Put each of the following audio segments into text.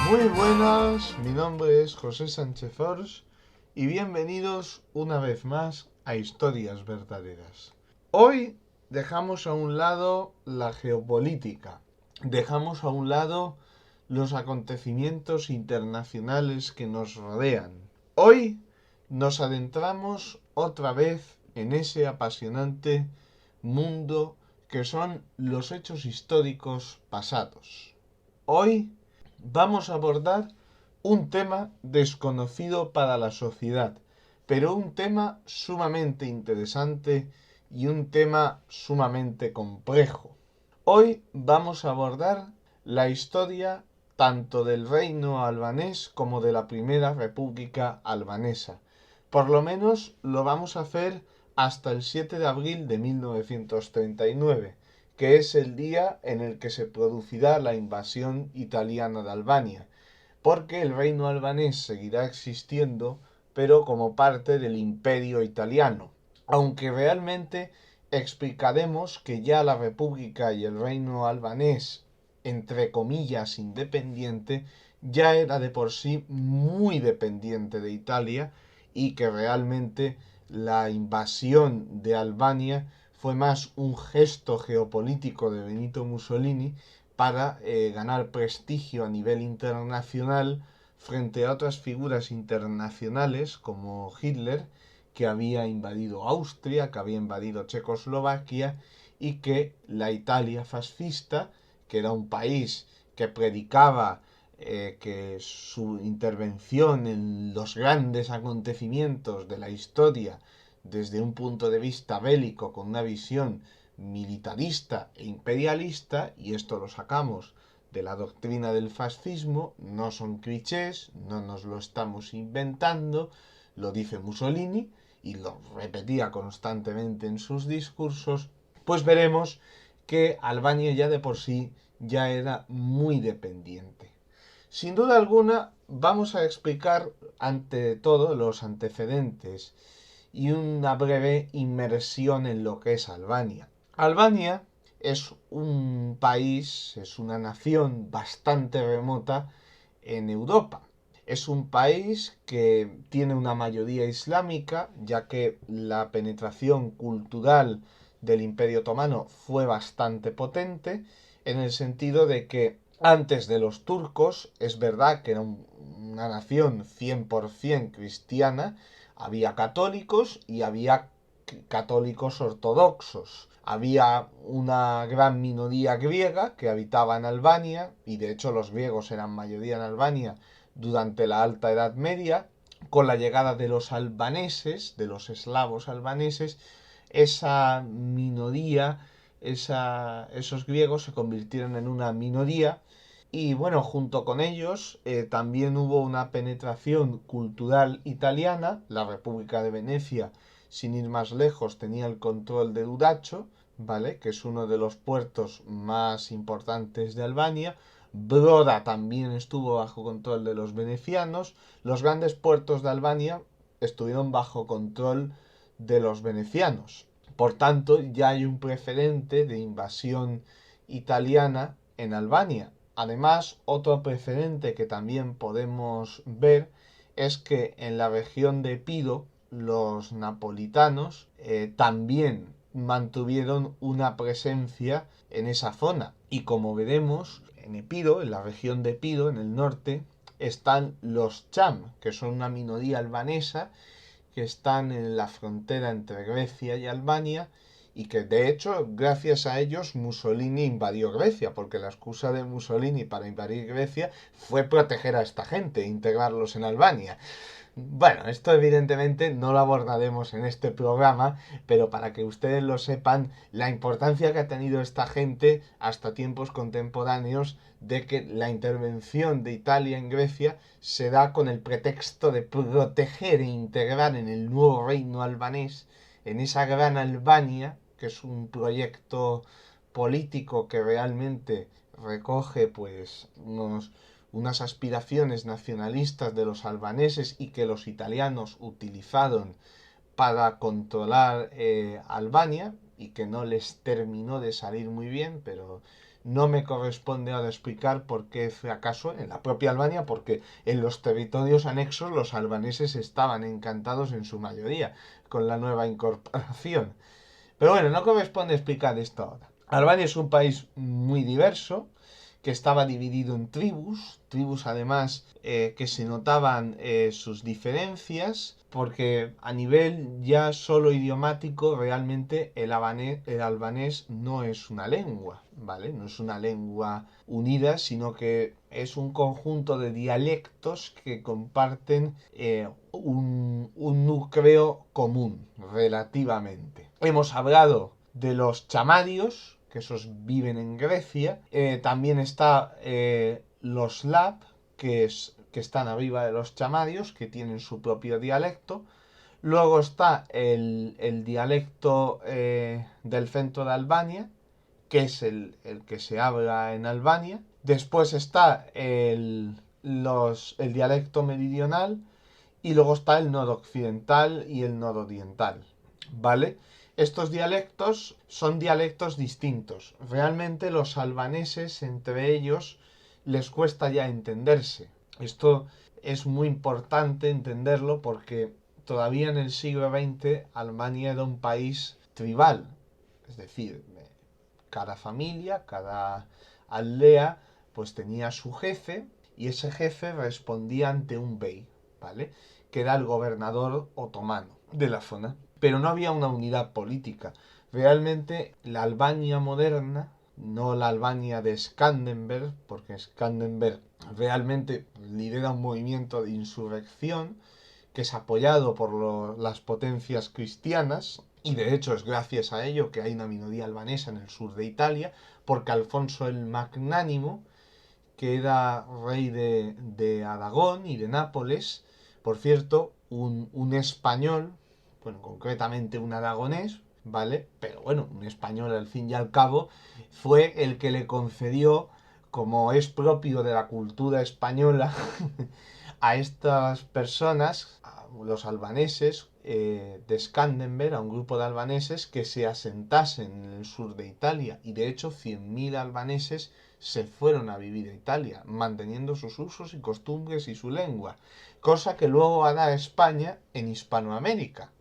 Muy buenas, mi nombre es José Sánchez Ors y bienvenidos una vez más a Historias Verdaderas. Hoy dejamos a un lado la geopolítica, dejamos a un lado los acontecimientos internacionales que nos rodean. Hoy nos adentramos otra vez en ese apasionante mundo que son los hechos históricos pasados. Hoy vamos a abordar un tema desconocido para la sociedad, pero un tema sumamente interesante y un tema sumamente complejo. Hoy vamos a abordar la historia tanto del reino albanés como de la Primera República Albanesa. Por lo menos lo vamos a hacer hasta el 7 de abril de 1939. Que es el día en el que se producirá la invasión italiana de Albania, porque el reino albanés seguirá existiendo, pero como parte del imperio italiano, aunque realmente explicaremos que ya la república y el reino albanés, entre comillas independiente, ya era de por sí muy dependiente de Italia y que realmente la invasión de Albania fue más un gesto geopolítico de Benito Mussolini para ganar prestigio a nivel internacional frente a otras figuras internacionales como Hitler, que había invadido Austria, que había invadido Checoslovaquia y que la Italia fascista, que era un país que predicaba que su intervención en los grandes acontecimientos de la historia desde un punto de vista bélico, con una visión militarista e imperialista, y esto lo sacamos de la doctrina del fascismo, no son clichés, no nos lo estamos inventando, lo dice Mussolini y lo repetía constantemente en sus discursos, pues veremos que Albania ya de por sí ya era muy dependiente. Sin duda alguna, vamos a explicar ante todo los antecedentes y una breve inmersión en lo que es Albania. Albania es un país, es una nación bastante remota en Europa. Es un país que tiene una mayoría islámica, ya que la penetración cultural del Imperio Otomano fue bastante potente, en el sentido de que antes de los turcos, es verdad que era una nación 100% cristiana, había católicos y había católicos ortodoxos. Había una gran minoría griega que habitaba en Albania, y de hecho los griegos eran mayoría en Albania durante la Alta Edad Media. Con la llegada de los albaneses, de los eslavos albaneses, esa minoría, esos griegos se convirtieron en una minoría. Y bueno, junto con ellos también hubo una penetración cultural italiana. La República de Venecia, sin ir más lejos, tenía el control de Durazzo, ¿vale? Que es uno de los puertos más importantes de Albania. Broda también estuvo bajo control de los venecianos. Los grandes puertos de Albania estuvieron bajo control de los venecianos. Por tanto, ya hay un precedente de invasión italiana en Albania. Además, otro precedente que también podemos ver es que en la región de Epido los napolitanos también mantuvieron una presencia en esa zona. Y como veremos, en Epido, en la región de Epido, en el norte, están los Cham, que son una minoría albanesa que están en la frontera entre Grecia y Albania y que de hecho gracias a ellos Mussolini invadió Grecia, porque la excusa de Mussolini para invadir Grecia fue proteger a esta gente, integrarlos en Albania. Bueno, esto evidentemente no lo abordaremos en este programa, pero para que ustedes lo sepan, la importancia que ha tenido esta gente hasta tiempos contemporáneos de que la intervención de Italia en Grecia se da con el pretexto de proteger e integrar en el nuevo reino albanés, en esa gran Albania, que es un proyecto político que realmente recoge pues unas aspiraciones nacionalistas de los albaneses y que los italianos utilizaron para controlar Albania y que no les terminó de salir muy bien, pero no me corresponde ahora explicar por qué fracaso en la propia Albania, porque en los territorios anexos los albaneses estaban encantados en su mayoría con la nueva incorporación. Pero bueno, no corresponde explicar esto ahora. Albania es un país muy diverso, que estaba dividido en tribus además que se notaban sus diferencias, porque a nivel ya solo idiomático realmente el albanés no es una lengua, ¿vale? No es una lengua unida, sino que es un conjunto de dialectos que comparten un núcleo común relativamente. Hemos hablado de los chamadios, que esos viven en Grecia. También está los Lab, que están arriba de los chamadios, que tienen su propio dialecto. Luego está el dialecto del centro de Albania, que es el que se habla en Albania. Después está el dialecto meridional y luego está el noroccidental y el nororiental, ¿vale? Estos dialectos son dialectos distintos. Realmente los albaneses entre ellos les cuesta ya entenderse. Esto es muy importante entenderlo porque todavía en el siglo XX Albania era un país tribal. Es decir, cada familia, cada aldea, pues tenía su jefe y ese jefe respondía ante un bey, ¿vale? Que era el gobernador otomano de la zona. Pero no había una unidad política. Realmente la Albania moderna, no la Albania de Skanderberg, porque Skanderberg realmente lidera un movimiento de insurrección que es apoyado por las potencias cristianas, y de hecho es gracias a ello que hay una minoría albanesa en el sur de Italia, porque Alfonso el Magnánimo, que era rey de Aragón y de Nápoles, por cierto, un español, bueno, concretamente un aragonés, ¿vale? Pero bueno, un español al fin y al cabo, fue el que le concedió, como es propio de la cultura española, a estas personas, a los albaneses de Skanderberg, a un grupo de albaneses que se asentasen en el sur de Italia. Y de hecho 100.000 albaneses se fueron a vivir a Italia, manteniendo sus usos y costumbres y su lengua, cosa que luego hará España en Hispanoamérica.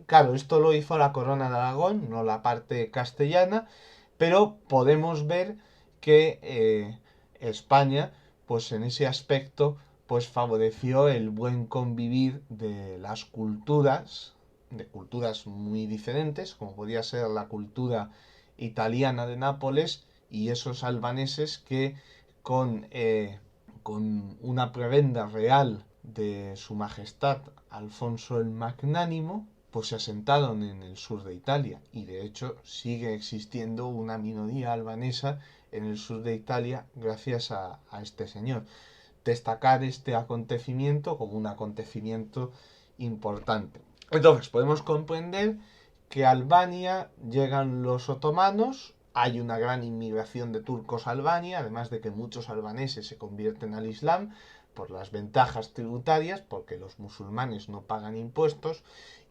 Claro, esto lo hizo la Corona de Aragón, no la parte castellana, pero podemos ver que España, pues en ese aspecto, pues favoreció el buen convivir de las culturas, de culturas muy diferentes, como podía ser la cultura italiana de Nápoles y esos albaneses que con una prebenda real de su majestad Alfonso el Magnánimo, pues se asentaron en el sur de Italia y de hecho sigue existiendo una minoría albanesa en el sur de Italia gracias a este señor. Destacar este acontecimiento como un acontecimiento importante. Entonces podemos comprender que a Albania llegan los otomanos, hay una gran inmigración de turcos a Albania, además de que muchos albaneses se convierten al Islam por las ventajas tributarias, porque los musulmanes no pagan impuestos,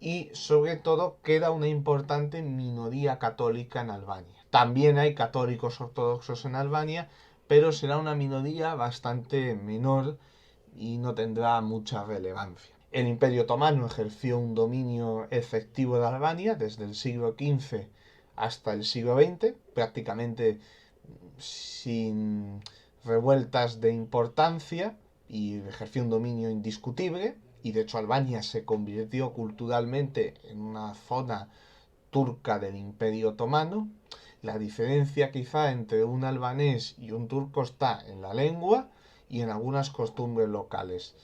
y sobre todo queda una importante minoría católica en Albania. También hay católicos ortodoxos en Albania, pero será una minoría bastante menor y no tendrá mucha relevancia. El Imperio Otomano ejerció un dominio efectivo de Albania desde el siglo XV hasta el siglo XX, prácticamente sin revueltas de importancia, y ejerció un dominio indiscutible. y de hecho Albania se convirtió culturalmente en una zona turca del Imperio Otomano. La diferencia quizá entre un albanés y un turco está en la lengua y en algunas costumbres locales.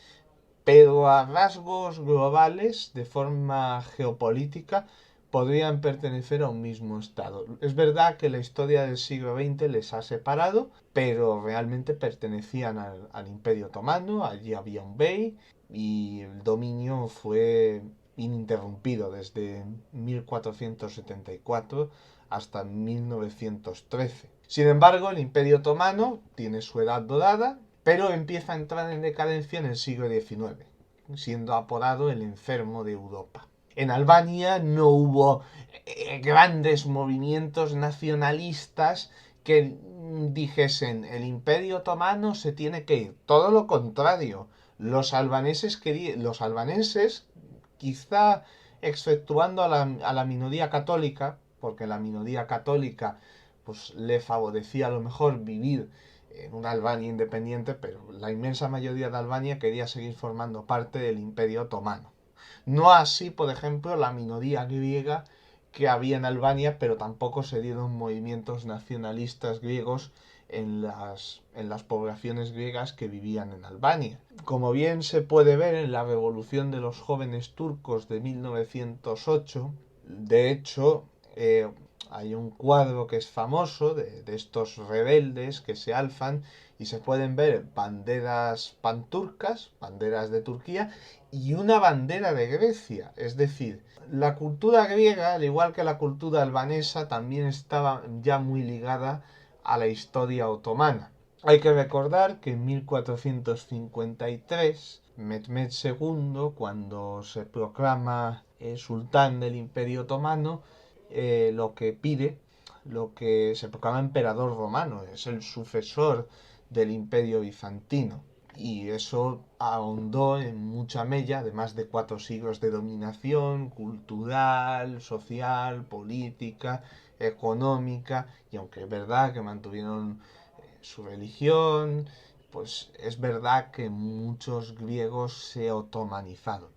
Pero a rasgos globales, de forma geopolítica, podrían pertenecer a un mismo estado. Es verdad que la historia del siglo XX les ha separado, pero realmente pertenecían al Imperio Otomano, allí había un bey y el dominio fue ininterrumpido desde 1474 hasta 1913. Sin embargo, el Imperio Otomano tiene su edad dorada, pero empieza a entrar en decadencia en el siglo XIX, siendo apodado el enfermo de Europa. En Albania no hubo grandes movimientos nacionalistas que dijesen el Imperio Otomano se tiene que ir. Todo lo contrario, los albaneses, quizá exceptuando a la minoría católica, porque la minoría católica pues le favorecía a lo mejor vivir en una Albania independiente, pero la inmensa mayoría de Albania quería seguir formando parte del Imperio Otomano. No así, por ejemplo, la minoría griega que había en Albania, pero tampoco se dieron movimientos nacionalistas griegos en las poblaciones griegas que vivían en Albania. Como bien se puede ver en la Revolución de los Jóvenes Turcos de 1908, de hecho, hay un cuadro que es famoso de estos rebeldes que se alzan y se pueden ver banderas panturcas, banderas de Turquía, y una bandera de Grecia. Es decir, la cultura griega, al igual que la cultura albanesa, también estaba ya muy ligada a la historia otomana. Hay que recordar que en 1453 Mehmed II, cuando se proclama sultán del Imperio Otomano, lo que pide, lo que se proclama emperador romano, es el sucesor del Imperio Bizantino. Y eso ahondó en mucha mella, además de 4 siglos de dominación cultural, social, política, económica, y aunque es verdad que mantuvieron su religión, pues es verdad que muchos griegos se otomanizaron.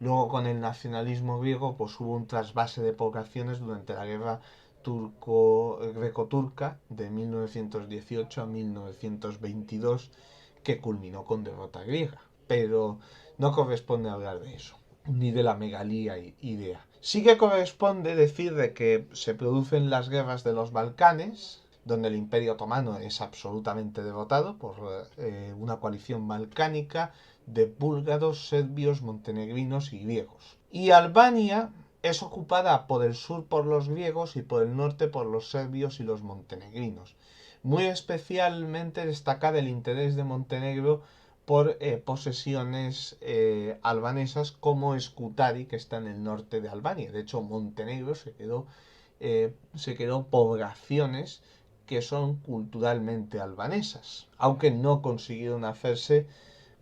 Luego con el nacionalismo griego pues hubo un trasvase de poblaciones durante la guerra greco-turca de 1918 a 1922 que culminó con derrota griega. Pero no corresponde hablar de eso, ni de la megalía idea. Sí que corresponde decir de que se producen las guerras de los Balcanes, donde el Imperio Otomano es absolutamente derrotado por una coalición balcánica de búlgaros, serbios, montenegrinos y griegos. Y Albania es ocupada por el sur por los griegos y por el norte por los serbios y los montenegrinos. Muy especialmente destacar el interés de Montenegro por posesiones albanesas como Scutari, que está en el norte de Albania. De hecho, Montenegro se quedó poblaciones que son culturalmente albanesas, aunque no consiguieron hacerse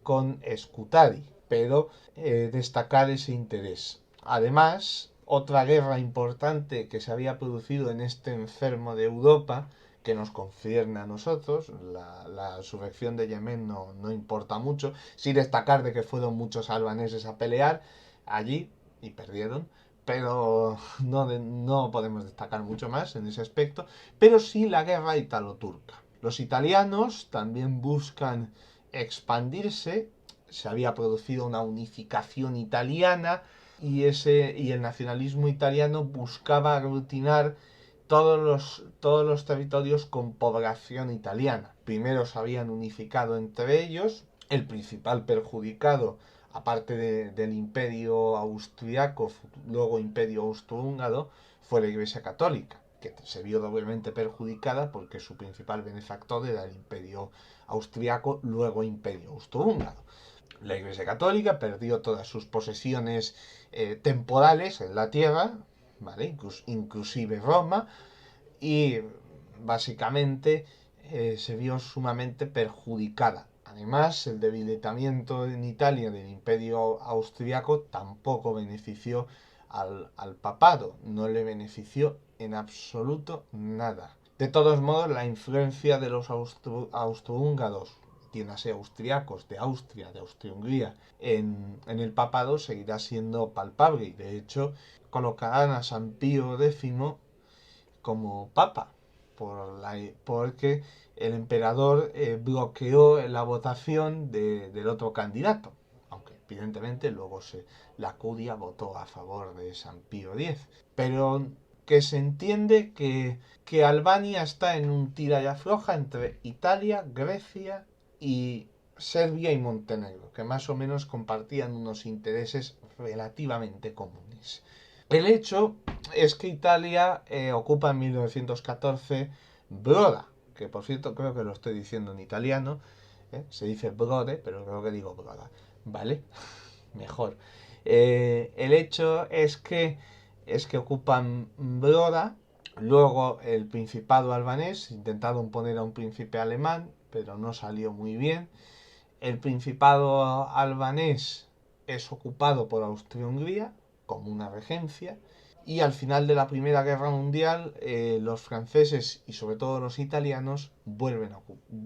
con Scutari, pero destacar ese interés. Además, otra guerra importante que se había producido en este enfermo de Europa, que nos concierne a nosotros, la sublevación de Yemen no importa mucho, sí destacar de que fueron muchos albaneses a pelear allí y perdieron, pero no podemos destacar mucho más en ese aspecto, pero sí la guerra italo-turca. Los italianos también buscan expandirse, se había producido una unificación italiana y el nacionalismo italiano buscaba aglutinar todos los territorios con población italiana. Primero se habían unificado entre ellos, el principal perjudicado, aparte del imperio austriaco, luego imperio austrohúngaro, fue la Iglesia Católica, que se vio doblemente perjudicada porque su principal benefactor era el imperio austriaco, luego imperio austrohúngaro. La Iglesia Católica perdió todas sus posesiones temporales en la tierra, ¿vale? Inclusive Roma, y básicamente se vio sumamente perjudicada. Además, el debilitamiento en Italia del imperio austriaco tampoco benefició al papado, no le benefició en absoluto nada. De todos modos, la influencia de los austrohúngaros entiéndase austriacos, de Austria, de Austria-Hungría, en el papado seguirá siendo palpable. Y de hecho colocarán a San Pío X como papa, porque el emperador bloqueó la votación del otro candidato, aunque evidentemente luego la curia votó a favor de San Pío X. Pero que se entiende que Albania está en un tira y afloja entre Italia, Grecia y Serbia y Montenegro, que más o menos compartían unos intereses relativamente comunes. El hecho es que Italia ocupa en 1914 Broda, que por cierto creo que lo estoy diciendo en italiano, se dice Brode, pero creo que digo Broda, ¿vale? Mejor. El hecho es que ocupan Broda, luego el Principado albanés, intentaron poner a un príncipe alemán, pero no salió muy bien. El Principado albanés es ocupado por Austria-Hungría, como una regencia, y al final de la Primera Guerra Mundial los franceses y sobre todo los italianos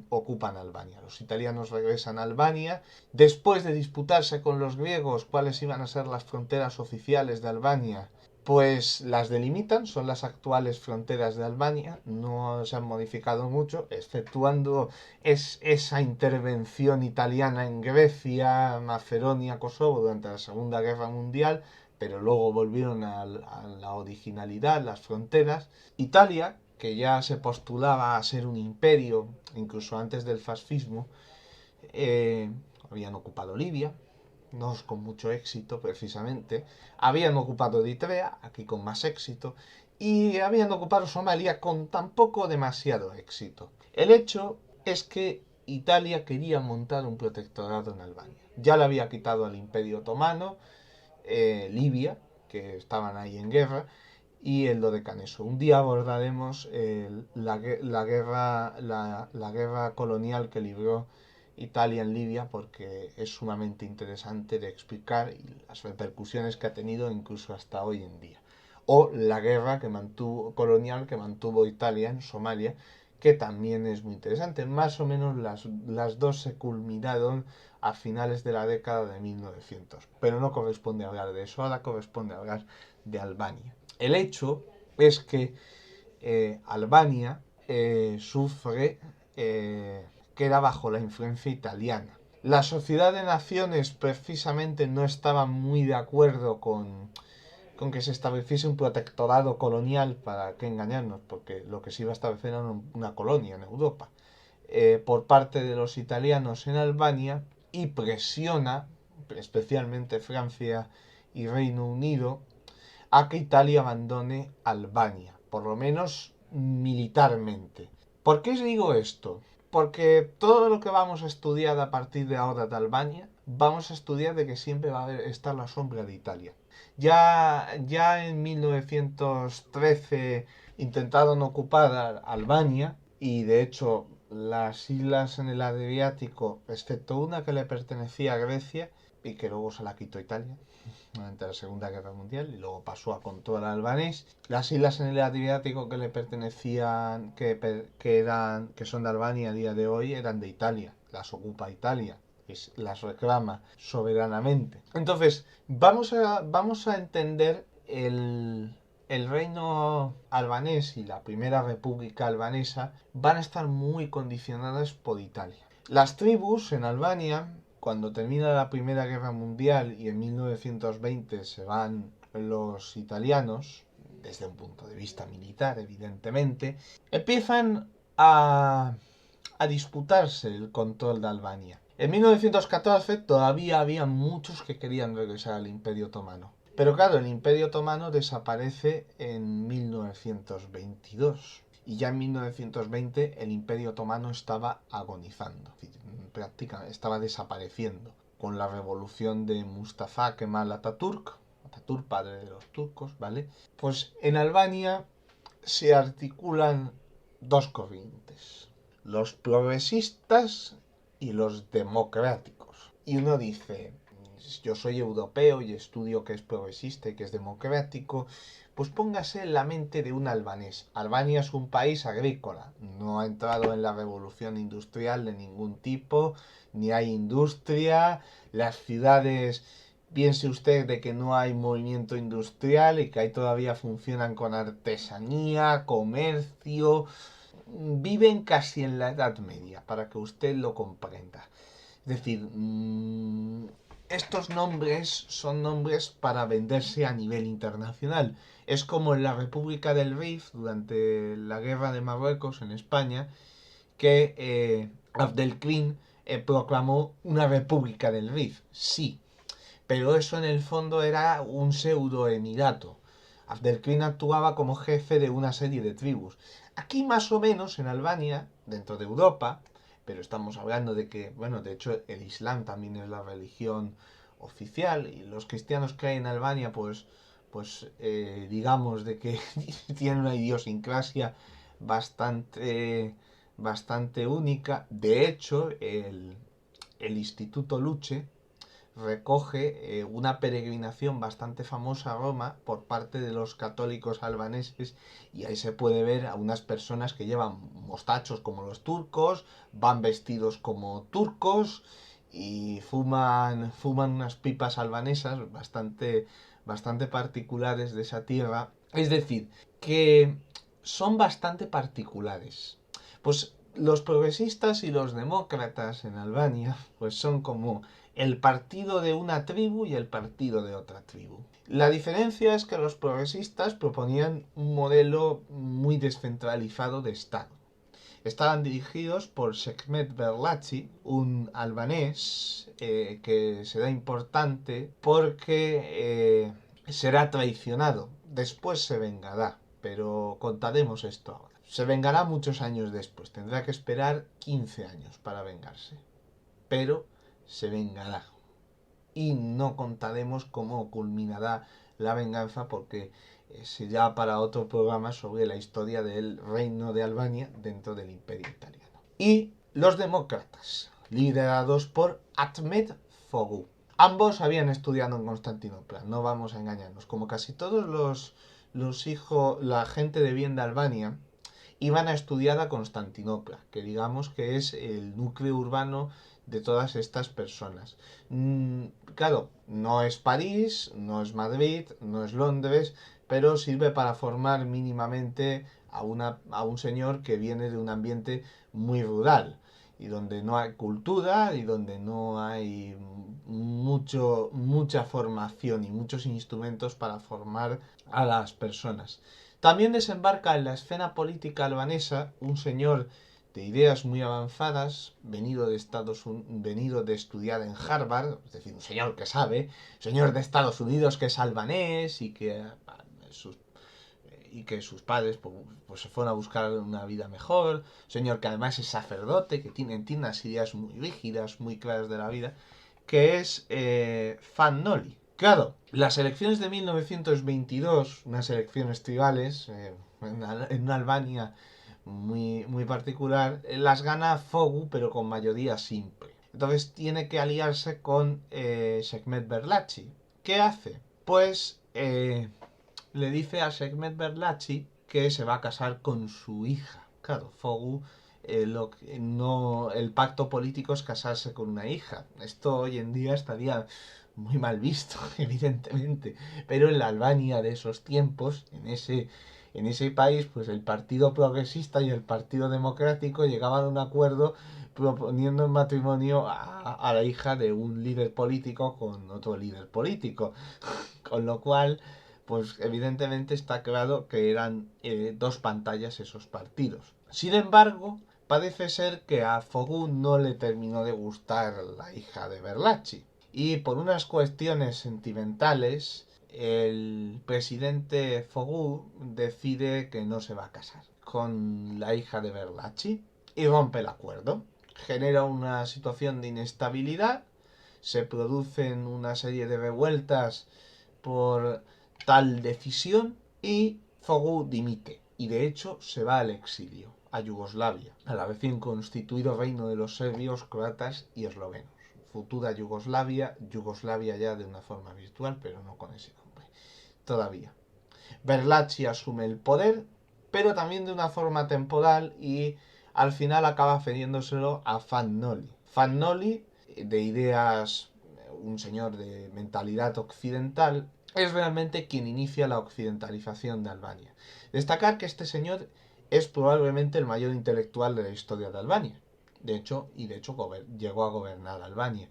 ocupan Albania. Los italianos regresan a Albania después de disputarse con los griegos cuáles iban a ser las fronteras oficiales de Albania. Pues las delimitan, son las actuales fronteras de Albania, no se han modificado mucho, exceptuando esa intervención italiana en Grecia, Macedonia, Kosovo durante la Segunda Guerra Mundial, pero luego volvieron a la originalidad, las fronteras. Italia, que ya se postulaba a ser un imperio, incluso antes del fascismo, habían ocupado Libia, no con mucho éxito precisamente, habían ocupado Eritrea, aquí con más éxito, y habían ocupado Somalia con tampoco demasiado éxito. El hecho es que Italia quería montar un protectorado en Albania. Ya le había quitado al Imperio Otomano, Libia, que estaban ahí en guerra, y el Dodecaneso. Un día abordaremos la guerra colonial que libró Italia en Libia, porque es sumamente interesante de explicar y las repercusiones que ha tenido incluso hasta hoy en día. O la guerra colonial que mantuvo Italia en Somalia, que también es muy interesante. Más o menos las dos se culminaron a finales de la década de 1900. Pero no corresponde hablar de eso, ahora corresponde hablar de Albania. El hecho es que Albania sufre, queda bajo la influencia italiana. La Sociedad de Naciones precisamente no estaba muy de acuerdo con que se estableciese un protectorado colonial, para qué engañarnos, porque lo que se iba a establecer era una colonia en Europa, por parte de los italianos en Albania, y presiona, especialmente Francia y Reino Unido, a que Italia abandone Albania, por lo menos militarmente. ¿Por qué os digo esto? Porque todo lo que vamos a estudiar a partir de ahora de Albania, vamos a estudiar de que siempre va a estar la sombra de Italia. Ya en 1913 intentaron ocupar Albania y de hecho las islas en el Adriático, excepto una que le pertenecía a Grecia y que luego se la quitó Italia durante la Segunda Guerra Mundial y luego pasó a control albanés. Las islas en el Adriático que le pertenecían, que son de Albania a día de hoy, eran de Italia, las ocupa Italia, las reclama soberanamente. Entonces, vamos a entender el reino albanés y la primera república albanesa van a estar muy condicionadas por Italia. Las tribus en Albania, cuando termina la Primera Guerra Mundial y en 1920 se van los italianos, desde un punto de vista militar evidentemente, empiezan a disputarse el control de Albania. En 1914 todavía había muchos que querían regresar al Imperio Otomano. Pero claro, el Imperio Otomano desaparece en 1922. Y ya en 1920 el Imperio Otomano estaba agonizando, prácticamente estaba desapareciendo. Con la revolución de Mustafa Kemal Atatürk, padre de los turcos, ¿vale? Pues en Albania se articulan dos corrientes, los progresistas y los democráticos. Y uno dice, yo soy europeo y estudio que es progresista y que es democrático, pues póngase en la mente de un albanés. Albania es un país agrícola, no ha entrado en la revolución industrial de ningún tipo, ni hay industria, las ciudades, piense usted de que no hay movimiento industrial y que ahí todavía funcionan con artesanía, comercio, viven casi en la Edad Media, para que usted lo comprenda. Es decir, estos nombres son nombres para venderse a nivel internacional. Es como en la República del Rif, durante la guerra de Marruecos en España, que Abdelkrim proclamó una República del Rif. Sí, pero eso en el fondo era un pseudo emirato. Abdelkrim actuaba como jefe de una serie de tribus. Aquí más o menos en Albania, dentro de Europa, pero estamos hablando de que, bueno, de hecho el Islam también es la religión oficial y los cristianos que hay en Albania, digamos de que tienen una idiosincrasia bastante única. De hecho, el Instituto Luce recoge una peregrinación bastante famosa a Roma por parte de los católicos albaneses y ahí se puede ver a unas personas que llevan mostachos como los turcos, van vestidos como turcos y fuman unas pipas albanesas bastante particulares de esa tierra. Es decir, que son bastante particulares. Pues los progresistas y los demócratas en Albania pues son como el partido de una tribu y el partido de otra tribu. La diferencia es que los progresistas proponían un modelo muy descentralizado de Estado. Estaban dirigidos por Sekhmet Berlaci, un albanés que será importante porque será traicionado. Después se vengará, pero contaremos esto ahora. Se vengará muchos años después, tendrá que esperar 15 años para vengarse. Pero se vengará. Y no contaremos cómo culminará la venganza porque será para otro programa sobre la historia del reino de Albania dentro del Imperio Italiano. Y los demócratas, liderados por Ahmet Fogu. Ambos habían estudiado en Constantinopla, no vamos a engañarnos. Como casi todos los hijos, la gente de bien de Albania, iban a estudiar a Constantinopla, que digamos que es el núcleo urbano de todas estas personas. Claro, no es París, no es Madrid, no es Londres, pero sirve para formar mínimamente a un señor que viene de un ambiente muy rural y donde no hay cultura y donde no hay mucha formación y muchos instrumentos para formar a las personas. También desembarca en la escena política albanesa un señor de ideas muy avanzadas, venido de estudiar en Harvard, es decir, un señor que sabe, señor de Estados Unidos que es albanés y que sus padres se fueron a buscar una vida mejor, señor que además es sacerdote, que tiene unas ideas muy rígidas, muy claras de la vida, que es Fannoli. Claro, las elecciones de 1922, unas elecciones tribales en una Albania muy particular, las gana Fogu, pero con mayoría simple. Entonces tiene que aliarse con Sekhmet Berlaci. ¿Qué hace? Pues le dice a Sekhmet Berlaci que se va a casar con su hija. Claro, Fogu, el pacto político es casarse con una hija. Esto hoy en día estaría muy mal visto, evidentemente. Pero en la Albania de esos tiempos, en ese país, pues el Partido Progresista y el Partido Democrático llegaban a un acuerdo proponiendo en matrimonio a la hija de un líder político con otro líder político. Con lo cual, pues evidentemente está claro que eran dos pantallas esos partidos. Sin embargo, parece ser que a Fogu no le terminó de gustar la hija de Berlaci. Y por unas cuestiones sentimentales, el presidente Fogu decide que no se va a casar con la hija de Berlaci y rompe el acuerdo. Genera una situación de inestabilidad, se producen una serie de revueltas por tal decisión y Fogu dimite y de hecho se va al exilio, a Yugoslavia, a la recién constituido reino de los serbios, croatas y eslovenos. futura Yugoslavia, Yugoslavia ya de una forma virtual, pero no con ese nombre, todavía. Berlacci asume el poder, pero también de una forma temporal y al final acaba cediéndoselo a Fannoli. Fannoli, de ideas, un señor de mentalidad occidental, es realmente quien inicia la occidentalización de Albania. Destacar que este señor es probablemente el mayor intelectual de la historia de Albania. De hecho llegó a gobernar Albania.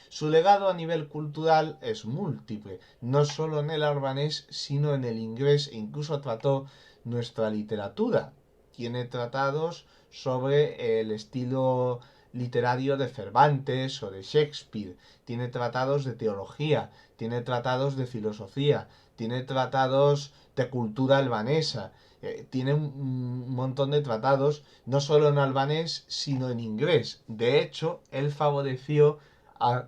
Su legado a nivel cultural es múltiple, no solo en el albanés, sino en el inglés, e incluso trató nuestra literatura. Tiene tratados sobre el estilo literario de Cervantes o de Shakespeare, tiene tratados de teología, tiene tratados de filosofía, tiene tratados de cultura albanesa, tiene un montón de tratados, no solo en albanés, sino en inglés. De hecho, él favoreció a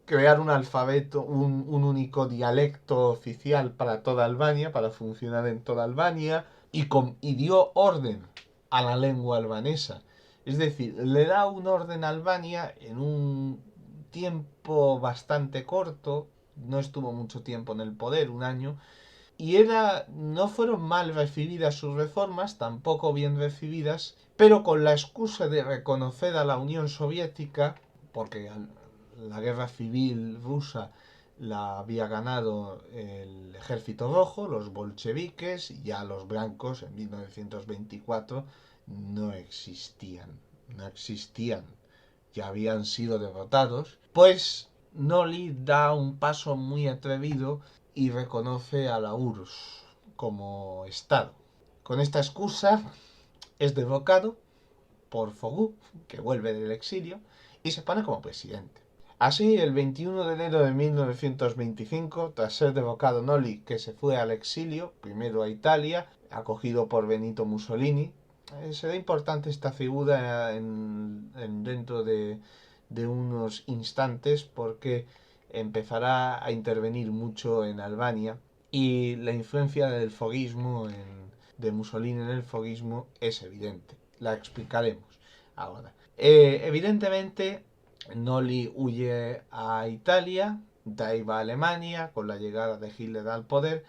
crear un alfabeto, un único dialecto oficial para toda Albania, para funcionar en toda Albania, y dio orden a la lengua albanesa. Es decir, le da un orden a Albania en un tiempo bastante corto, no estuvo mucho tiempo en el poder, un año, y no fueron mal recibidas sus reformas, tampoco bien recibidas, pero con la excusa de reconocer a la Unión Soviética, porque la guerra civil rusa la había ganado el ejército rojo, los bolcheviques, y ya los blancos en 1924 no existían, ya habían sido derrotados, pues Noli da un paso muy atrevido y reconoce a la URSS como Estado. Con esta excusa es derrocado por Fogú, que vuelve del exilio, y se pone como presidente. Así, el 21 de enero de 1925, tras ser derrocado Noli, que se fue al exilio, primero a Italia, acogido por Benito Mussolini, será importante esta figura dentro de unos instantes porque empezará a intervenir mucho en Albania y la influencia del foguismo de Mussolini en el foguismo es evidente. La explicaremos ahora. Evidentemente, Noli huye a Italia, de ahí va a Alemania, con la llegada de Hitler al poder,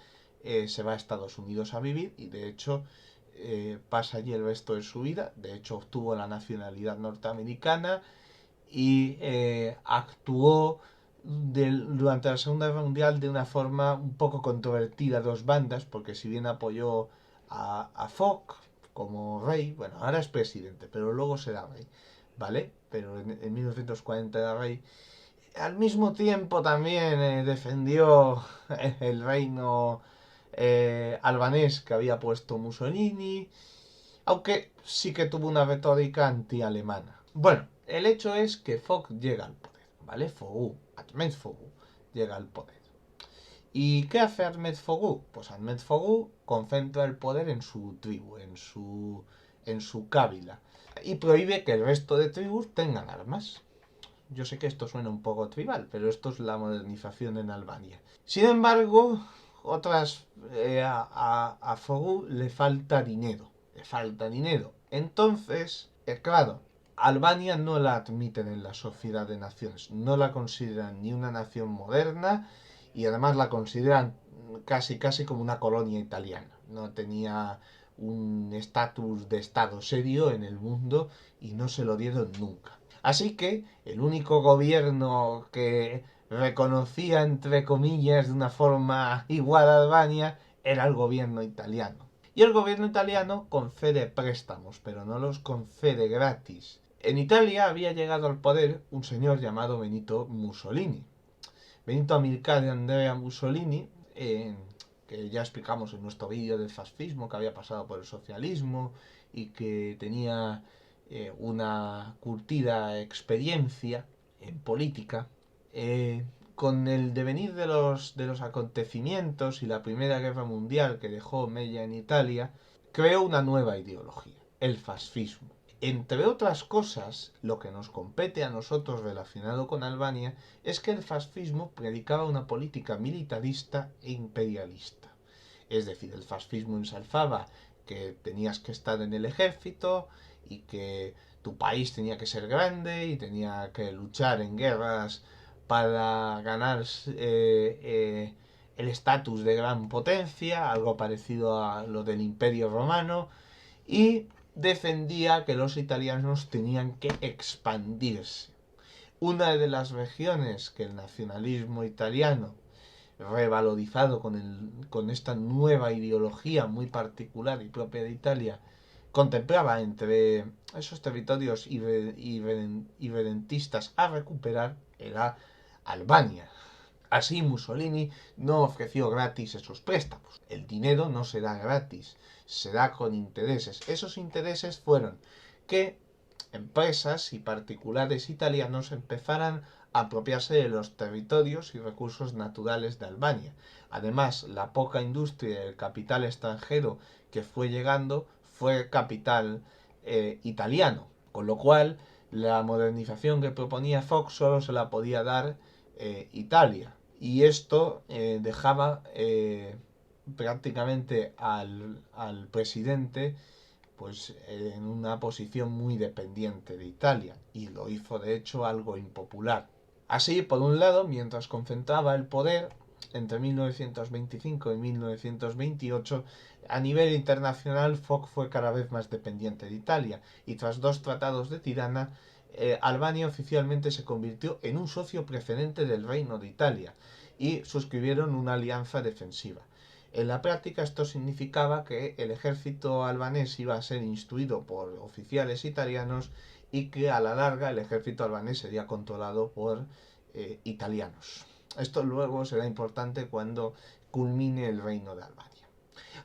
se va a Estados Unidos a vivir y de hecho pasa allí el resto de su vida. De hecho, obtuvo la nacionalidad norteamericana y actuó durante la Segunda Guerra Mundial de una forma un poco controvertida a dos bandas, porque si bien apoyó a Foch como rey, bueno, ahora es presidente, pero luego será rey, ¿vale? Pero en 1940 era rey. Al mismo tiempo también defendió el reino albanés que había puesto Mussolini, aunque sí que tuvo una retórica anti-alemana. Bueno, el hecho es que Foch llega al poder, ¿vale? Fogú, Ahmed Fogú, llega al poder. ¿Y qué hace Ahmed Fogú? Pues Ahmed Fogú concentra el poder en su tribu, en su cábila, y prohíbe que el resto de tribus tengan armas. Yo sé que esto suena un poco tribal, pero esto es la modernización en Albania. Sin embargo, a Fogú le falta dinero. Le falta dinero. Entonces, claro, Albania no la admiten en la sociedad de naciones. No la consideran ni una nación moderna y además la consideran casi como una colonia italiana. No tenía un estatus de estado serio en el mundo y no se lo dieron nunca. Así que el único gobierno que reconocía, entre comillas, de una forma igual a Albania, era el gobierno italiano. Y el gobierno italiano concede préstamos, pero no los concede gratis. En Italia había llegado al poder un señor llamado Benito Mussolini. Benito Amilcare Andrea Mussolini, que ya explicamos en nuestro vídeo del fascismo, que había pasado por el socialismo y que tenía una curtida experiencia en política, con el devenir de los acontecimientos y la Primera Guerra Mundial que dejó Mella en Italia, creó una nueva ideología, el fascismo. Entre otras cosas, lo que nos compete a nosotros relacionado con Albania es que el fascismo predicaba una política militarista e imperialista. Es decir, el fascismo ensalzaba que tenías que estar en el ejército y que tu país tenía que ser grande y tenía que luchar en guerras para ganar el estatus de gran potencia, algo parecido a lo del Imperio Romano, y defendía que los italianos tenían que expandirse. Una de las regiones que el nacionalismo italiano, revalorizado con esta nueva ideología muy particular y propia de Italia, contemplaba entre esos territorios irredentistas a recuperar, era Albania. Así Mussolini no ofreció gratis esos préstamos. El dinero no será gratis, será con intereses. Esos intereses fueron que empresas y particulares italianos empezaran a apropiarse de los territorios y recursos naturales de Albania. Además, la poca industria y el capital extranjero que fue llegando fue capital italiano, con lo cual la modernización que proponía Fox solo se la podía dar Italia. Y esto dejaba prácticamente al presidente pues en una posición muy dependiente de Italia, y lo hizo de hecho algo impopular. Así, por un lado, mientras concentraba el poder entre 1925 y 1928, a nivel internacional Foch fue cada vez más dependiente de Italia, y tras 2 tratados de Tirana, Albania oficialmente se convirtió en un socio preferente del Reino de Italia y suscribieron una alianza defensiva. En la práctica esto significaba que el ejército albanés iba a ser instruido por oficiales italianos y que a la larga el ejército albanés sería controlado por italianos. Esto luego será importante cuando culmine el reino de Albania.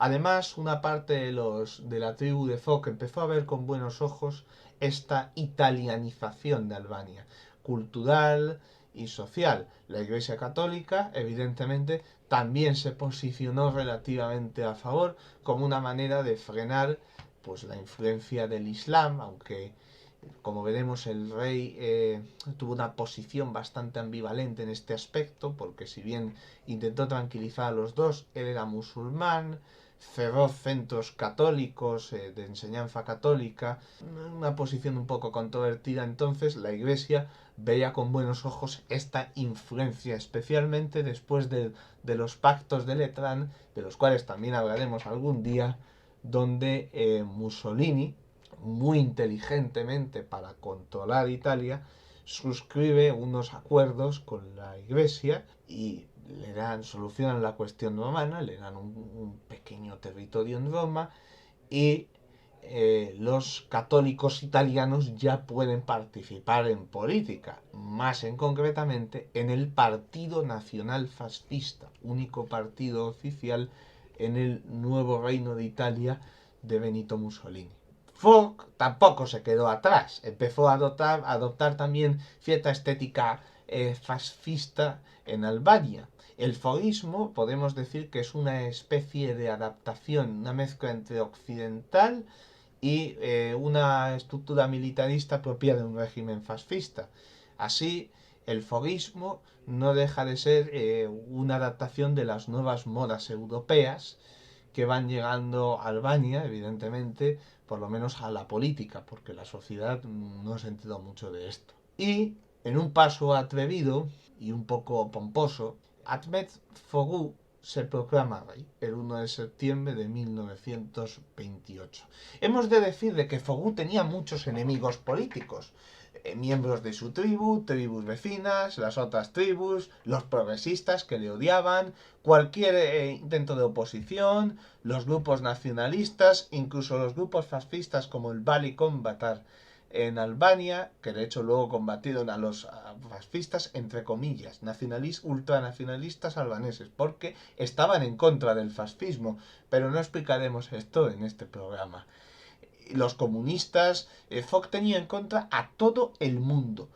Además, una parte de la tribu de Foch empezó a ver con buenos ojos esta italianización de Albania, cultural y social. La Iglesia Católica, evidentemente, también se posicionó relativamente a favor como una manera de frenar pues, la influencia del Islam, aunque como veremos el rey tuvo una posición bastante ambivalente en este aspecto, porque si bien intentó tranquilizar a los dos, él era musulmán, cerró centros católicos de enseñanza católica, una posición un poco controvertida. Entonces la Iglesia veía con buenos ojos esta influencia, especialmente después de los pactos de Letrán, de los cuales también hablaremos algún día, donde Mussolini, muy inteligentemente para controlar Italia, suscribe unos acuerdos con la Iglesia y solucionan la cuestión romana, le dan un pequeño territorio en Roma, y los católicos italianos ya pueden participar en política, más en concretamente en el Partido Nacional Fascista, único partido oficial en el nuevo reino de Italia de Benito Mussolini. Foch tampoco se quedó atrás, empezó a adoptar también cierta estética fascista en Albania. El foguismo podemos decir que es una especie de adaptación, una mezcla entre occidental y una estructura militarista propia de un régimen fascista. Así, el foguismo no deja de ser una adaptación de las nuevas modas europeas que van llegando a Albania, evidentemente, por lo menos a la política, porque la sociedad no se enteró mucho de esto. Y, en un paso atrevido y un poco pomposo, Ahmet Fogú se proclama rey el 1 de septiembre de 1928. Hemos de decir de que Fogú tenía muchos enemigos políticos, miembros de su tribu, tribus vecinas, las otras tribus, los progresistas que le odiaban, cualquier intento de oposición, los grupos nacionalistas, incluso los grupos fascistas como el Bali Batar en Albania, que de hecho luego combatieron a los fascistas, entre comillas, ultranacionalistas albaneses, porque estaban en contra del fascismo, pero no explicaremos esto en este programa. Los comunistas, Foch tenía en contra a todo el mundo.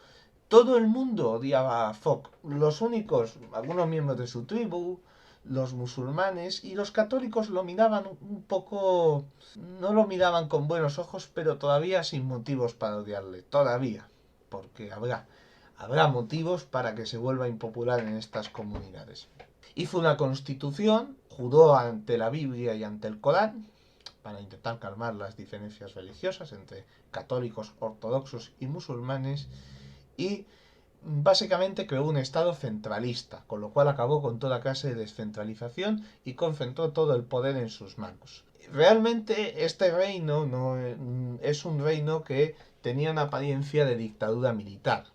Todo el mundo odiaba a Foch. Los únicos, algunos miembros de su tribu, los musulmanes y los católicos lo miraban un poco, no lo miraban con buenos ojos, pero todavía sin motivos para odiarle, todavía, porque habrá motivos para que se vuelva impopular en estas comunidades. Hizo una constitución, juró ante la Biblia y ante el Corán, para intentar calmar las diferencias religiosas entre católicos, ortodoxos y musulmanes, y básicamente creó un estado centralista, con lo cual acabó con toda clase de descentralización y concentró todo el poder en sus manos. Realmente este reino no es un reino que tenía una apariencia de dictadura militar.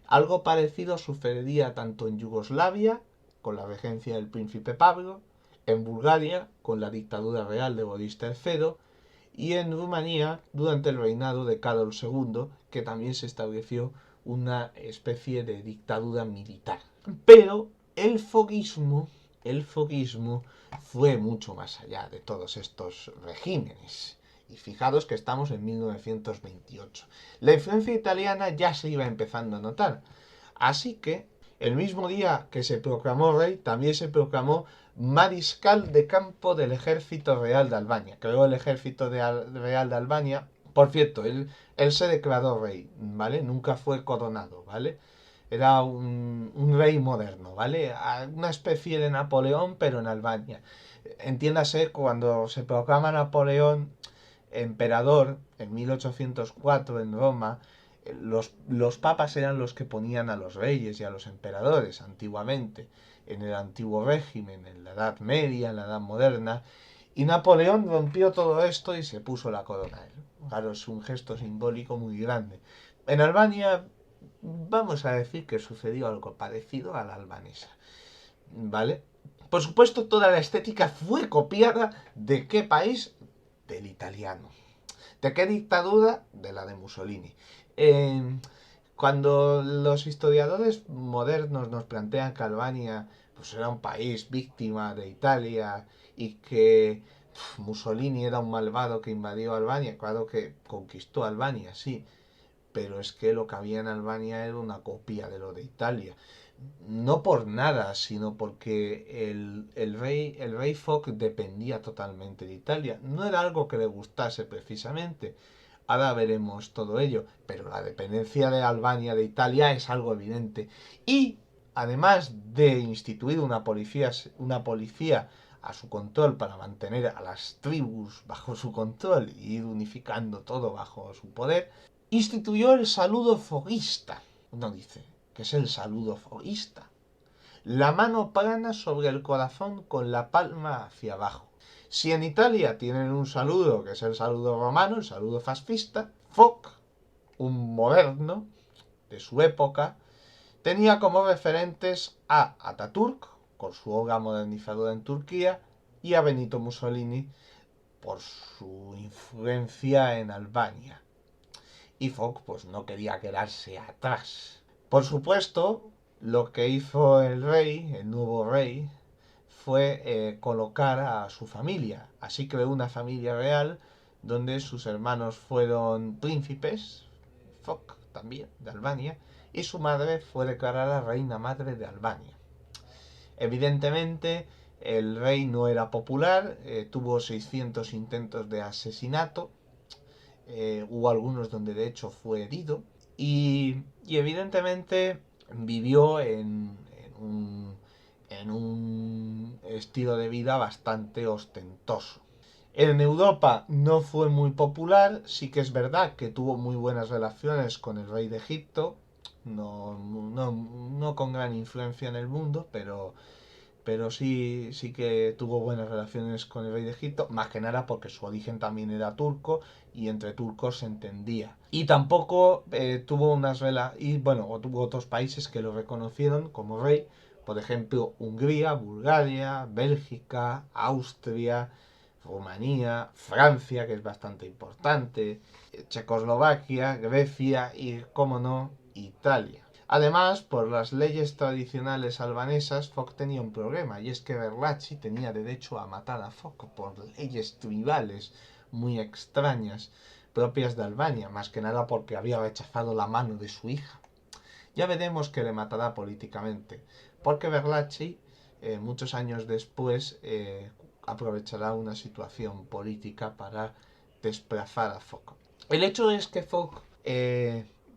Algo parecido sucedería tanto en Yugoslavia, con la regencia del príncipe Pablo, en Bulgaria, con la dictadura real de Boris III, y en Rumanía, durante el reinado de Carol II, que también se estableció una especie de dictadura militar. Pero el foguismo fue mucho más allá de todos estos regímenes. Y fijaros que estamos en 1928. La influencia italiana ya se iba empezando a notar. Así que, el mismo día que se proclamó rey, también se proclamó mariscal de campo del Ejército Real de Albania. Creó el Ejército Real de Albania. Por cierto, él se declaró rey, ¿vale? Nunca fue coronado, ¿vale? Era un rey moderno, ¿vale? Una especie de Napoleón, pero en Albania. Entiéndase, cuando se proclama Napoleón emperador en 1804 en Roma, los papas eran los que ponían a los reyes y a los emperadores antiguamente, en el antiguo régimen, en la Edad Media, en la Edad Moderna, y Napoleón rompió todo esto y se puso la corona a él. Claro, es un gesto simbólico muy grande. En Albania, vamos a decir que sucedió algo parecido a la albanesa, ¿vale? Por supuesto, toda la estética fue copiada ¿de qué país? Del italiano. ¿De qué dictadura? De la de Mussolini. Cuando los historiadores modernos nos plantean que Albania pues, era un país víctima de Italia y que Mussolini era un malvado que invadió Albania, claro que conquistó Albania, sí, pero es que lo que había en Albania era una copia de lo de Italia. No por nada, sino porque el rey Foch dependía totalmente de Italia. No era algo que le gustase precisamente. Ahora veremos todo ello, pero la dependencia de Albania de Italia es algo evidente. Y además de instituir una policía a su control para mantener a las tribus bajo su control y ir unificando todo bajo su poder, instituyó el saludo foguista. Uno dice, ¿qué es el saludo foguista? La mano plana sobre el corazón con la palma hacia abajo. Si en Italia tienen un saludo, que es el saludo romano, el saludo fascista, Foch, un moderno de su época, tenía como referentes a Atatürk, con su obra modernizadora en Turquía, y a Benito Mussolini, por su influencia en Albania. Y Foch pues no quería quedarse atrás. Por supuesto, lo que hizo el rey, el nuevo rey, fue colocar a su familia. Así creó una familia real donde sus hermanos fueron príncipes, Foch también, de Albania, y su madre fue declarada reina madre de Albania. Evidentemente, el rey no era popular, tuvo 600 intentos de asesinato, hubo algunos donde de hecho fue herido, y evidentemente vivió en un estilo de vida bastante ostentoso. En Europa no fue muy popular, sí que es verdad que tuvo muy buenas relaciones con el rey de Egipto, no con gran influencia en el mundo, pero sí que tuvo buenas relaciones con el rey de Egipto, más que nada porque su origen también era turco y entre turcos se entendía. Y tampoco tuvo tuvo otros países que lo reconocieron como rey, por ejemplo Hungría, Bulgaria, Bélgica, Austria, Rumanía, Francia, que es bastante importante, Checoslovaquia, Grecia y, como no, Italia. Además, por las leyes tradicionales albanesas, Foch tenía un problema, y es que Verlaci tenía derecho a matar a Foch por leyes tribales muy extrañas, propias de Albania, más que nada porque había rechazado la mano de su hija. Ya veremos que le matará políticamente, porque Verlaci, muchos años después, aprovechará una situación política para desplazar a Foch. El hecho es que Foch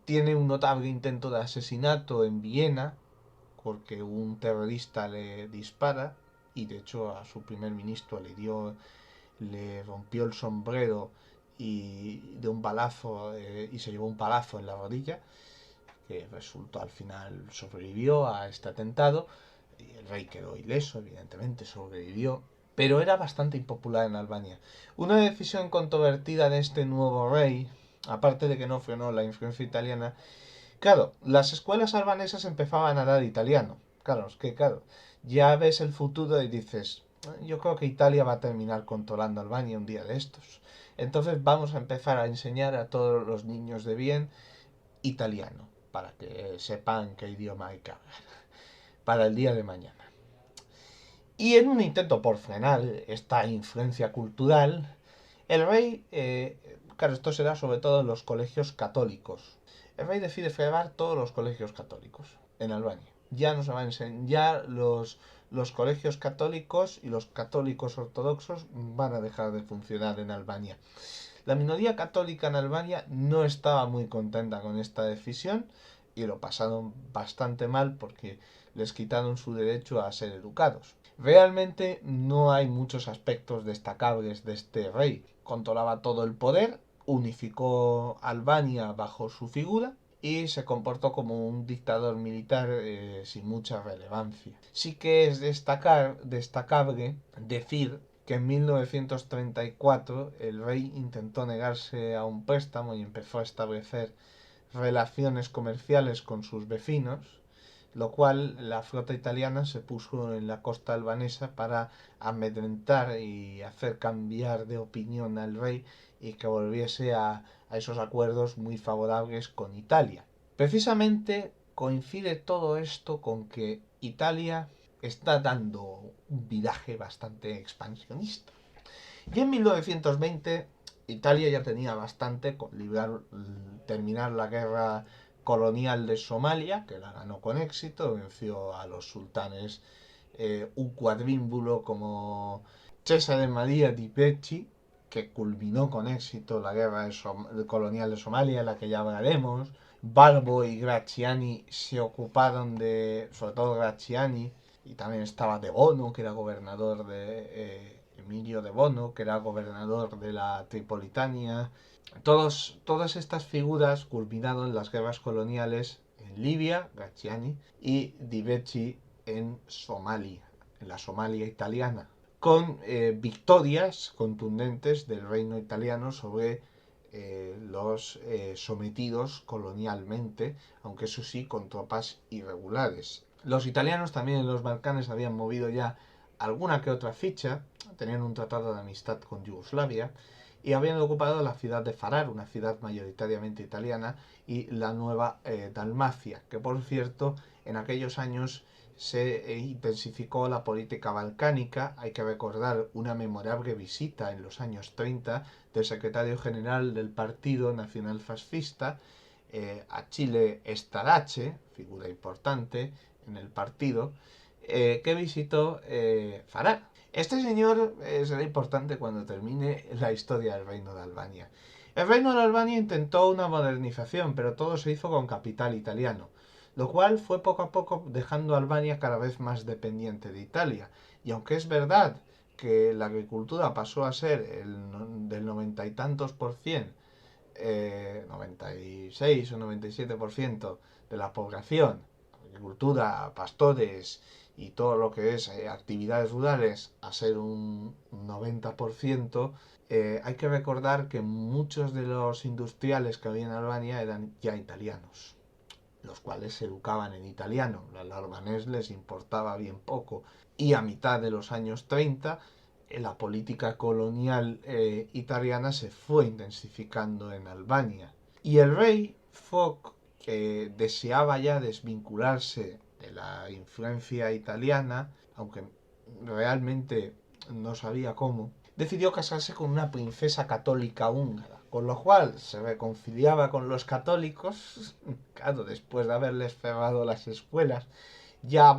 tiene un notable intento de asesinato en Viena, porque un terrorista le dispara, y de hecho a su primer ministro le dio le rompió el sombrero y de un balazo y se llevó un palazo en la rodilla, que resultó al final sobrevivió a este atentado. Y el rey quedó ileso, evidentemente sobrevivió, pero era bastante impopular en Albania. Una decisión controvertida de este nuevo rey, aparte de que no frenó la influencia italiana, claro, las escuelas albanesas empezaban a dar italiano. Claro, es que claro, ya ves el futuro y dices, yo creo que Italia va a terminar controlando Albania un día de estos. Entonces vamos a empezar a enseñar a todos los niños de bien italiano, para que sepan qué idioma hay que hablar, para el día de mañana. Y en un intento por frenar esta influencia cultural, el rey, claro, esto será sobre todo en los colegios católicos. El rey decide frenar todos los colegios católicos en Albania. Ya no se van a enseñar, ya los colegios católicos y los católicos ortodoxos van a dejar de funcionar en Albania. La minoría católica en Albania no estaba muy contenta con esta decisión y lo pasaron bastante mal porque les quitaron su derecho a ser educados. Realmente no hay muchos aspectos destacables de este rey. Controlaba todo el poder, unificó Albania bajo su figura y se comportó como un dictador militar sin mucha relevancia. Sí que es destacable decir que en 1934 el rey intentó negarse a un préstamo y empezó a establecer relaciones comerciales con sus vecinos, lo cual la flota italiana se puso en la costa albanesa para amedrentar y hacer cambiar de opinión al rey y que volviese a esos acuerdos muy favorables con Italia. Precisamente coincide todo esto con que Italia está dando un viraje bastante expansionista. Y en 1920 Italia ya tenía bastante con terminar la guerra colonial de Somalia, que la ganó con éxito, venció a los sultanes un cuadrímbulo como Cesare Maria di Pecci, que culminó con éxito la guerra colonial de Somalia, en la que ya hablaremos. Balbo y Graziani se ocuparon de, sobre todo Graziani, y también estaba De Bono, que era gobernador de Emilio De Bono, que era gobernador de la Tripolitania. Todas estas figuras culminaron en las guerras coloniales en Libia, Graziani, y Di Becci en Somalia, en la Somalia italiana, con victorias contundentes del reino italiano sobre los sometidos colonialmente, aunque eso sí, con tropas irregulares. Los italianos también en los Balcanes habían movido ya alguna que otra ficha, tenían un tratado de amistad con Yugoslavia y habían ocupado la ciudad de Farar, una ciudad mayoritariamente italiana, y la nueva Dalmacia, que por cierto en aquellos años se intensificó la política balcánica. Hay que recordar una memorable visita en los años 30 del secretario general del Partido Nacional Fascista a Chile Starace, figura importante en el partido, que visitó Farah. Este señor será importante cuando termine la historia del Reino de Albania. El Reino de Albania intentó una modernización, pero todo se hizo con capital italiano, lo cual fue poco a poco dejando a Albania cada vez más dependiente de Italia. Y aunque es verdad que la agricultura pasó a ser del 90 y tantos por cien, 96 o 97% de la población, agricultura, pastores y todo lo que es actividades rurales, a ser un 90%, hay que recordar que muchos de los industriales que había en Albania eran ya italianos, los cuales se educaban en italiano. Al albanés les importaba bien poco. Y a mitad de los años 30, la política colonial italiana se fue intensificando en Albania. Y el rey Foch, que deseaba ya desvincularse de la influencia italiana, aunque realmente no sabía cómo, decidió casarse con una princesa católica húngara, con lo cual se reconciliaba con los católicos, claro, después de haberles cerrado las escuelas, ya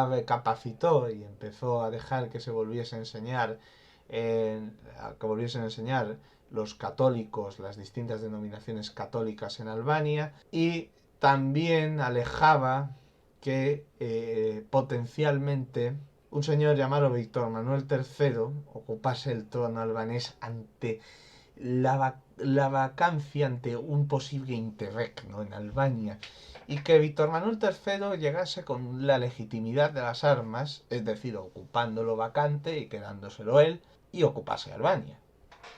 recapacitó y empezó a dejar que se volviese a enseñar, que volviesen a enseñar los católicos, las distintas denominaciones católicas en Albania, y también alejaba que potencialmente un señor llamado Víctor Manuel III ocupase el trono albanés ante la vacancia, ante un posible interregno en Albania, y que Víctor Manuel III llegase con la legitimidad de las armas, es decir, ocupando lo vacante y quedándoselo él, y ocupase Albania,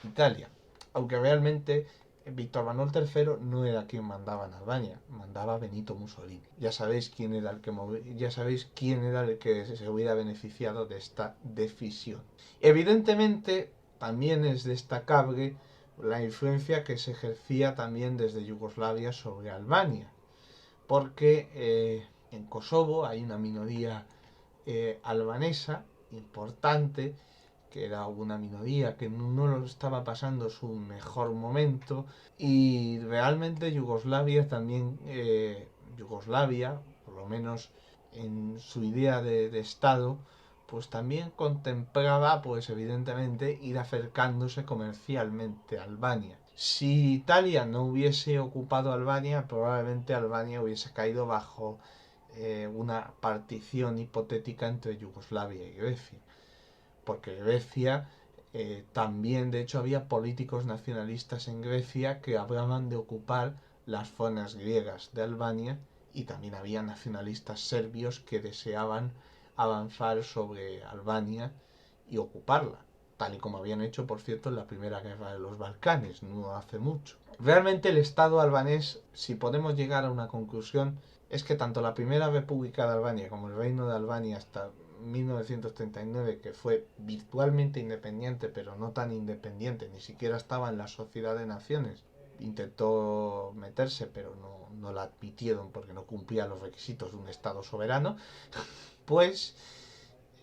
Italia. Aunque realmente Víctor Manuel III no era quien mandaba en Albania, mandaba Benito Mussolini. Ya sabéis quién era el que se hubiera beneficiado de esta decisión. Evidentemente, también es destacable la influencia que se ejercía también desde Yugoslavia sobre Albania, porque en Kosovo hay una minoría albanesa importante, que era una minoría que no lo estaba pasando su mejor momento, y realmente Yugoslavia también, Yugoslavia, por lo menos en su idea de Estado, pues también contemplaba, pues evidentemente, ir acercándose comercialmente a Albania. Si Italia no hubiese ocupado Albania, probablemente Albania hubiese caído bajo una partición hipotética entre Yugoslavia y Grecia, porque Grecia también, de hecho, había políticos nacionalistas en Grecia que hablaban de ocupar las zonas griegas de Albania, y también había nacionalistas serbios que deseaban avanzar sobre Albania y ocuparla, tal y como habían hecho, por cierto, en la Primera Guerra de los Balcanes, no hace mucho. Realmente el Estado albanés, si podemos llegar a una conclusión, es que tanto la Primera República de Albania como el Reino de Albania hasta 1939, que fue virtualmente independiente, pero no tan independiente, ni siquiera estaba en la Sociedad de Naciones, intentó meterse, pero no la admitieron porque no cumplía los requisitos de un Estado soberano, pues,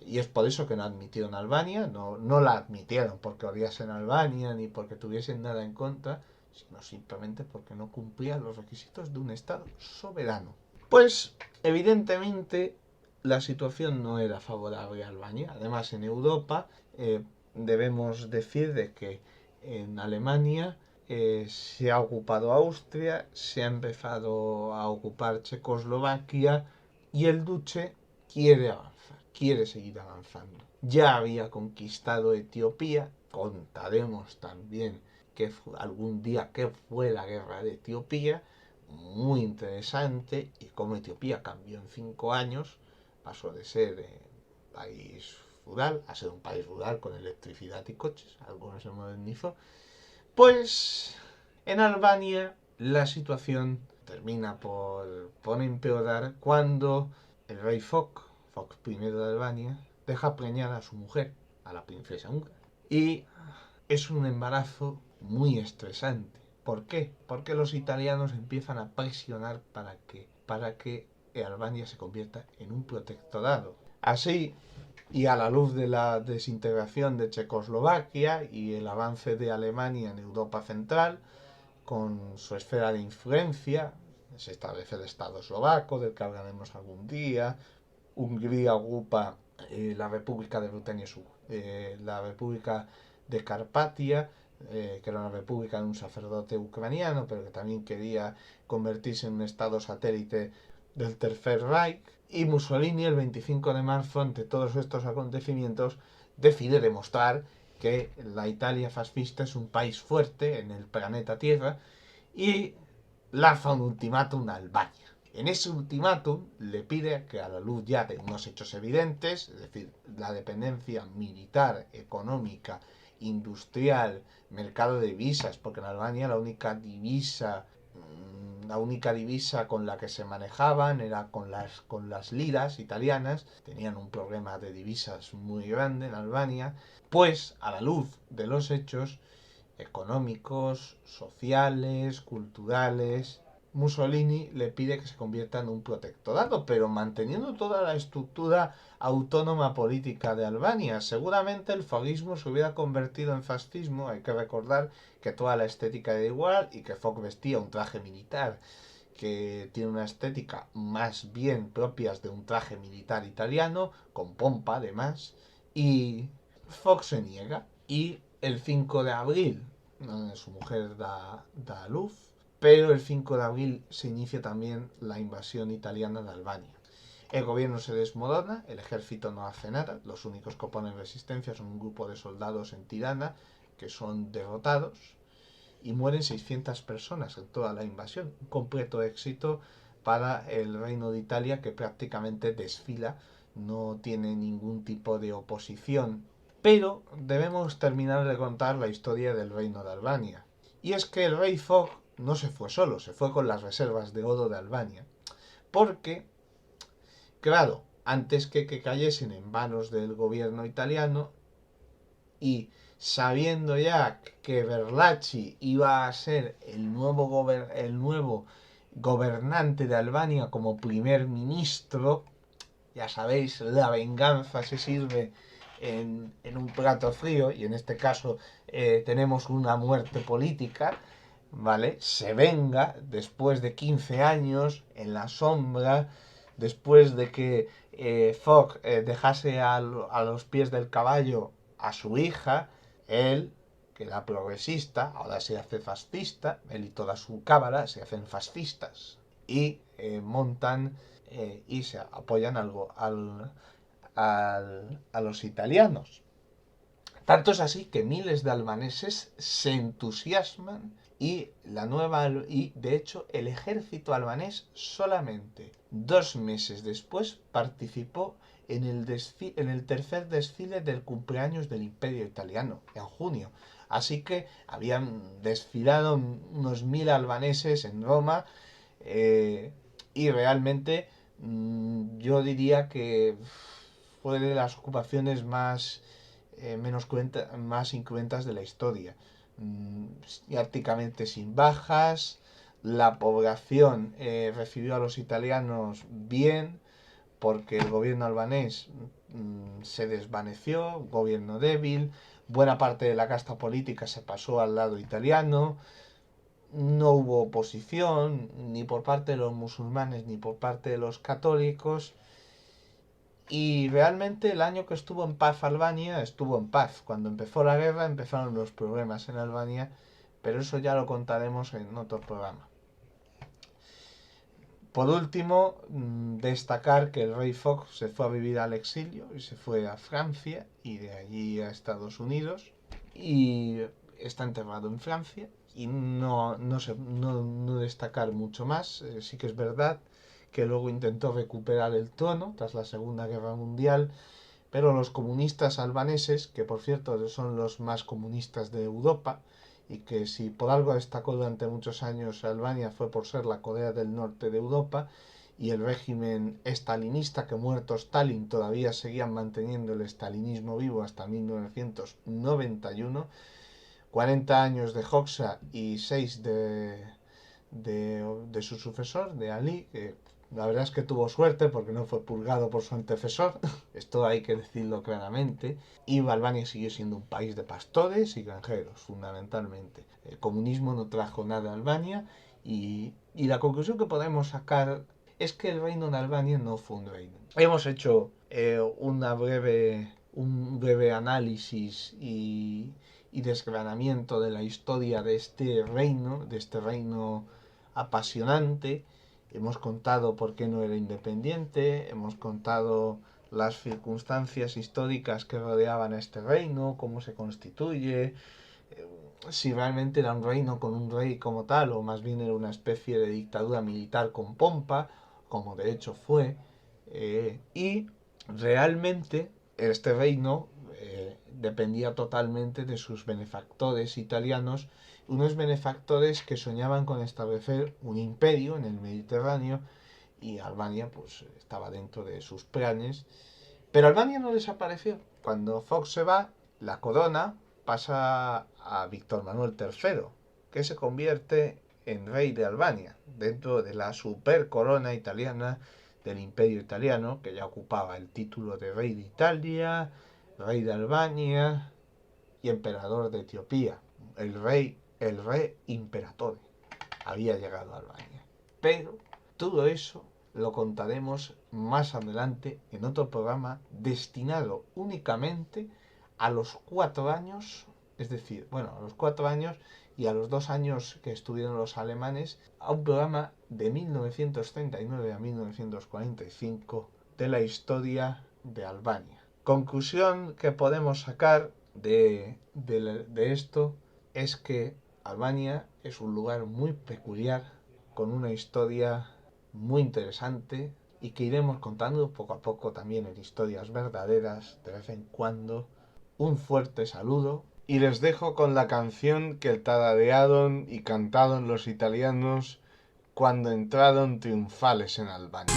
y es por eso que no admitieron a Albania, no la admitieron porque odiasen a Albania ni porque tuviesen nada en contra, sino simplemente porque no cumplía los requisitos de un Estado soberano. Pues, evidentemente, la situación no era favorable a Albania. Además, en Europa debemos decir de que en Alemania se ha ocupado Austria, se ha empezado a ocupar Checoslovaquia, y el duce quiere avanzar, quiere seguir avanzando. Ya había conquistado Etiopía, contaremos también que algún día que fue la guerra de Etiopía, muy interesante, y cómo Etiopía cambió en 5 años, pasó de ser país rural a ser un país rural con electricidad y coches, algo que se modernizó. Pues en Albania la situación termina por empeorar cuando el rey Fok I de Albania, deja preñada a su mujer, a la princesa húngara. Y es un embarazo muy estresante. ¿Por qué? Porque los italianos empiezan a presionar para que Albania se convierta en un protectorado. Así, y a la luz de la desintegración de Checoslovaquia y el avance de Alemania en Europa Central, con su esfera de influencia, se establece el Estado eslovaco, del que hablaremos algún día. Hungría ocupa la República de Rutenia Sur, la República de Carpatia, que era una república de un sacerdote ucraniano, pero que también quería convertirse en un estado satélite del Tercer Reich. Y Mussolini, el 25 de marzo, ante todos estos acontecimientos, decide demostrar que la Italia fascista es un país fuerte en el planeta Tierra, y lanza un ultimátum a Albania. En ese ultimátum le pide que, a la luz ya de unos hechos evidentes, es decir, la dependencia militar, económica, industrial, mercado de divisas, porque en Albania la única divisa con la que se manejaban era con las liras italianas, tenían un problema de divisas muy grande en Albania. Pues, a la luz de los hechos económicos, sociales, culturales, Mussolini le pide que se convierta en un protectorado, pero manteniendo toda la estructura autónoma política de Albania. Seguramente el fascismo se hubiera convertido en fascismo. Hay que recordar que toda la estética era igual y que Fok vestía un traje militar que tiene una estética más bien propias de un traje militar italiano, con pompa además, y Fok se niega. Y el 5 de abril su mujer da a luz, pero el 5 de abril se inicia también la invasión italiana de Albania. El gobierno se desmorona, el ejército no hace nada, los únicos que oponen resistencia son un grupo de soldados en Tirana que son derrotados y mueren 600 personas en toda la invasión. Un completo éxito para el Reino de Italia, que prácticamente desfila, no tiene ningún tipo de oposición. Pero debemos terminar de contar la historia del Reino de Albania. Y es que el rey Fogg no se fue solo, se fue con las reservas de oro de Albania. Porque, claro, antes que cayesen en manos del gobierno italiano, y sabiendo ya que Berlacci iba a ser el nuevo gobernante de Albania como primer ministro, ya sabéis, la venganza se sirve en un plato frío, y en este caso tenemos una muerte política, ¿vale? Se venga después de 15 años en la sombra, después de que Fogg dejase a los pies del caballo a su hija, él, que era progresista, ahora se hace fascista, él y toda su cámara se hacen fascistas y montan y se apoyan a los italianos. Tanto es así que miles de albaneses se entusiasman y de hecho el ejército albanés solamente 2 meses después participó en el tercer desfile del cumpleaños del Imperio Italiano, en junio. Así que habían desfilado unos 1000 albaneses en Roma y realmente yo diría que fue de las ocupaciones más incruentas de la historia. Prácticamente sin bajas, la población recibió a los italianos bien, porque el gobierno albanés se desvaneció, gobierno débil, buena parte de la casta política se pasó al lado italiano, no hubo oposición ni por parte de los musulmanes ni por parte de los católicos. Y realmente el año que estuvo en paz Albania, estuvo en paz. Cuando empezó la guerra empezaron los problemas en Albania, pero eso ya lo contaremos en otro programa. Por último, destacar que el rey Fogg se fue a vivir al exilio y se fue a Francia y de allí a Estados Unidos y está enterrado en Francia y no destacar mucho más. Sí que es verdad que luego intentó recuperar el trono tras la Segunda Guerra Mundial, pero los comunistas albaneses, que por cierto son los más comunistas de Europa, y que si por algo destacó durante muchos años Albania fue por ser la Corea del Norte de Europa, y el régimen estalinista, que muerto Stalin todavía seguían manteniendo el estalinismo vivo hasta 1991, 40 años de Hoxha y 6 de su sucesor, de Ali, que la verdad es que tuvo suerte porque no fue purgado por su antecesor, esto hay que decirlo claramente, y Albania siguió siendo un país de pastores y granjeros, fundamentalmente. El comunismo no trajo nada a Albania y la conclusión que podemos sacar es que el reino de Albania no fue un reino. Hemos hecho un breve análisis y desgranamiento de la historia de este reino apasionante. Hemos contado por qué no era independiente, hemos contado las circunstancias históricas que rodeaban a este reino, cómo se constituye, si realmente era un reino con un rey como tal, o más bien era una especie de dictadura militar con pompa, como de hecho fue, y realmente este reino dependía totalmente de sus benefactores italianos, unos benefactores que soñaban con establecer un imperio en el Mediterráneo, y Albania pues estaba dentro de sus planes. Pero Albania no desapareció. Cuando Fogg se va, la corona pasa a Víctor Manuel III, que se convierte en rey de Albania, dentro de la super corona italiana del Imperio Italiano, que ya ocupaba el título de rey de Italia, rey de Albania y emperador de Etiopía. El rey imperatore había llegado a Albania. Pero todo eso lo contaremos más adelante en otro programa destinado únicamente a los 4 años, es decir, bueno, a los 4 años y a los 2 años que estuvieron los alemanes, a un programa de 1939 a 1945 de la historia de Albania. Conclusión que podemos sacar de esto es que Albania es un lugar muy peculiar, con una historia muy interesante y que iremos contando poco a poco también en historias verdaderas de vez en cuando. Un fuerte saludo y les dejo con la canción que tararearon y cantaron los italianos cuando entraron triunfales en Albania.